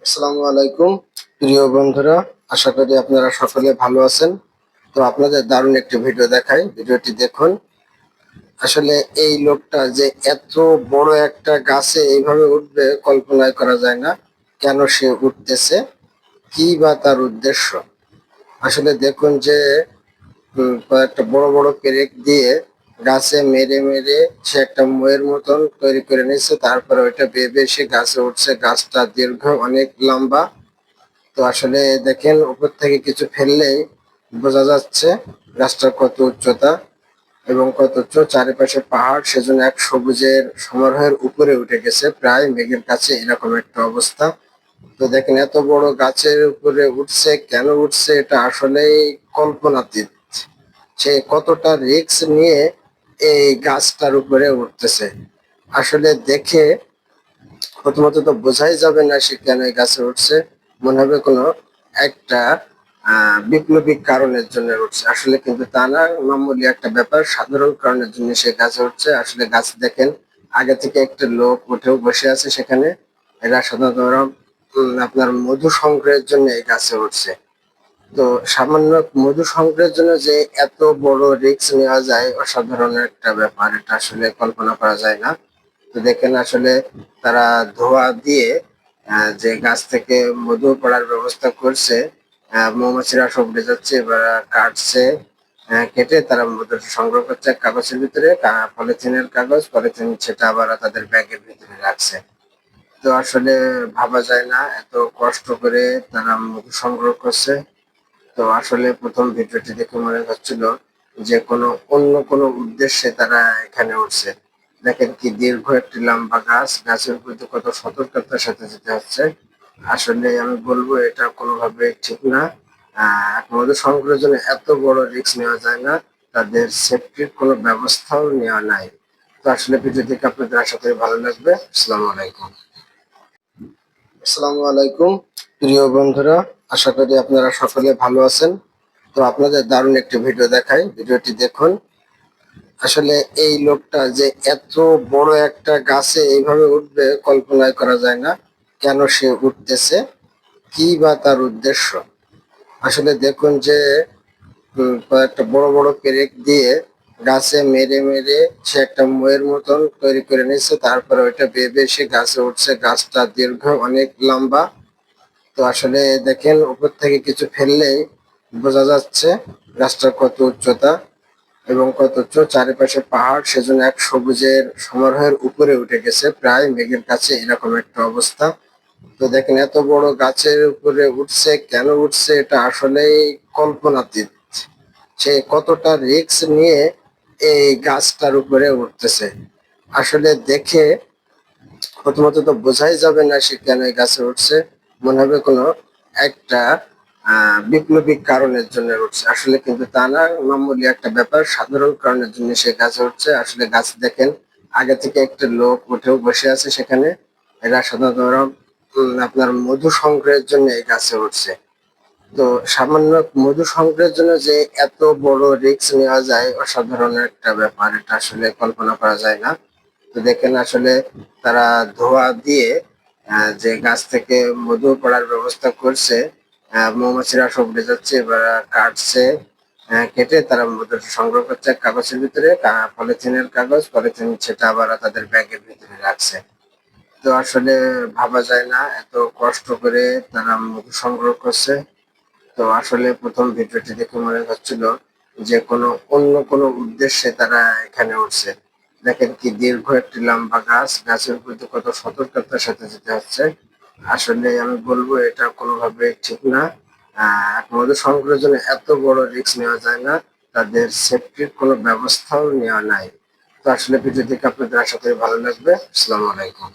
আসসালামু আলাইকুম প্রিয় বন্ধুরা, আশা করি আপনারা সকলে ভালো আছেন। তো আপনাদের দারুণ একটি ভিডিও দেখাই, ভিডিওটি দেখুন। আসলে এই লোকটা যে এত বড় একটা গাছে এইভাবে উঠবে কল্পনাই করা যায় না। কেন সে উঠতেছে, কি বা তার উদ্দেশ্য? আসলে দেখুন যে কয়েকটা বড় বড় পেরেক দিয়ে গাছে মেরে মেরে সে একটা ময়ের মতন তৈরি করে নিয়েছে, তারপরে ওইটা বেয়ে বেয়ে সে গাছে উঠছে। গাছটা দীর্ঘ, অনেক লম্বা। তো আসলে দেখেন, উপর থেকে কিছু ফেললেই বোঝা যাচ্ছে গাছটার কত উচ্চতা এবং কত উচ্চ। চারিপাশে পাহাড়, সেজন্য এক সবুজের সমারোহের উপরে উঠে গেছে, প্রায় মেঘের কাছে, এরকম একটা অবস্থা। তো দেখেন, এত বড় গাছের উপরে উঠছে, কেন উঠছে এটা আসলেই কল্পনাতীত। সে কতটা রিস্ক নিয়ে এই গাছটার উপরে উঠতেছে, আসলে দেখে প্রথমত তো বোঝাই যাবে না সে কেন এই গাছে উঠছে। মনে হবে কোনো একটা বিপ্লবী কারণের জন্য উঠছে, আসলে কিন্তু তা না। মামুলি একটা ব্যাপার, সাধারণ কারণের জন্য সে গাছে উঠছে। আসলে গাছ দেখেন, আগে থেকে একটা লোক উঠেও বসে আছে সেখানে। এরা সাধারণত ওরা, আপনার মধু সংগ্রহের জন্য এই গাছে উঠছে। তো সামান্য মধু সংগ্রহের জন্য যে এত বড় রিস্ক নেওয়া যায়, অসাধারণ একটা ব্যাপার, এটা আসলে কল্পনা করা যায় না। তো দেখেন, আসলে তারা ধোঁয়া দিয়ে যে গাছ থেকে মধু পড়ার ব্যবস্থা করছে। মৌমাছিরা সব উড়ে যাচ্ছে, এবার কাটছে, কেটে তারা মধু সংগ্রহ করছে এক কাগজের ভিতরে, পলিথিনের কাগজ, পলিথিন, সেটা আবার তাদের ব্যাগের ভিতরে রাখছে। তো আসলে ভাবা যায় না এত কষ্ট করে তারা মধু সংগ্রহ করছে। তো আসলে প্রথম ভিডিওটি দেখে মনে হচ্ছিল যে অন্য কোনো উদ্দেশ্যে তারা এখানে উঠছে। দেখেন কি দীর্ঘ একটি লম্বা গাছ, গাছের প্রতি কত সতর্কতার সাথে যেতে হচ্ছে। আসলে আমি বলবো এটা কোনোভাবে ঠিক না। মধু সংগ্রহের জন্য এত বড় রিস্ক নেওয়া যায় না, তাদের সেফটির কোনো ব্যবস্থাও নেওয়া নাই। তো আসলে ভিডিও দেখে আপনাদের আশা করি ভালো লাগবে। আসসালামু আলাইকুম। আসসালামু আলাইকুম প্রিয় বন্ধুরা, আশা করি আপনারা সকলে ভালো আছেন। তো আপনাদের দারুণ একটি ভিডিও দেখাই, ভিডিওটি দেখুন। আসলে এই লোকটা যে এত বড় একটা গাছে এইভাবে উঠবে কল্পনাই করা যায় না। কেন সে উঠতেছে, কি বা তার উদ্দেশ্য? আসলে দেখুন যে কয়েকটা বড় বড় পেরেক দিয়ে গাছে মেরে মেরে সে একটা ময়ের মতন তৈরি করে নিয়েছে, তারপরে ওইটা বেয়ে বেয়ে সে গাছে উঠছে। গাছটা দীর্ঘ, অনেক লম্বা। তো আসলে দেখেন, উপর থেকে কিছু ফেললেই বোঝা যাচ্ছে গাছটার কত উচ্চতা এবং কত উচ্চ। চারিপাশে পাহাড়, সেজন্য এক সবুজের সমারোহের উপরে উঠে গেছে, প্রায় মেঘের কাছে, এরকম একটা অবস্থা। তো দেখেন, এত বড় গাছের উপরে উঠছে, কেন উঠছে এটা আসলেই কল্পনাতীত। সে কতটা রিস্ক নিয়ে এই গাছটার উপরে উঠতেছে, আসলে দেখে প্রথমত তো বোঝাই যাবে না সে কেন এই গাছে উঠছে। মনে হবে কোনো একটা বিপ্লবী কারণের জন্য উঠছে, আসলে কিন্তু তা না। মামুলি একটা ব্যাপার, সাধারণ কারণের জন্য সে গাছে উঠছে। আসলে গাছ দেখেন, আগে থেকে একটা লোক উঠেও বসে আছে সেখানে। এরা সাধারণত ওরা, আপনার মধু সংগ্রহের জন্য এই গাছে উঠছে। তো সামান্য মধু সংগ্রহের জন্য যে এত বড় রিস্ক নেওয়া যায়, অসাধারণ একটা ব্যাপার, এটা আসলে কল্পনা করা যায় না। তো দেখেন, আসলে তারা ধোঁয়া দিয়ে যে গাছ থেকে মধু পড়ার ব্যবস্থা করছে। মৌমাছিরা সব উড়ে যাচ্ছে, এবার কাটছে, কেটে তারা মধু সংগ্রহ করছে এক কাগজের ভিতরে, পলিথিনের কাগজ, পলিথিন, সেটা আবার তাদের ব্যাগের ভিতরে রাখছে। তো আসলে ভাবা যায় না এত কষ্ট করে তারা মধু সংগ্রহ করছে। তো আসলে প্রথম ভিডিওটি দেখে মনে হচ্ছিল যে অন্য কোনো উদ্দেশ্যে তারা এখানে উঠছে। দেখেন কি দীর্ঘ একটি লম্বা গাছ, গাছের প্রতি কত সতর্কতার সাথে যেতে হচ্ছে। আসলে আমি বলবো এটা কোনোভাবে ঠিক না। মধু সংগ্রহের জন্য এত বড় রিস্ক নেওয়া যায় না, তাদের সেফটির কোনো ব্যবস্থাও নেওয়া নাই। তো আসলে ভিডিও দেখে আপনাদের আশা করি ভালো লাগবে। আসসালামু আলাইকুম।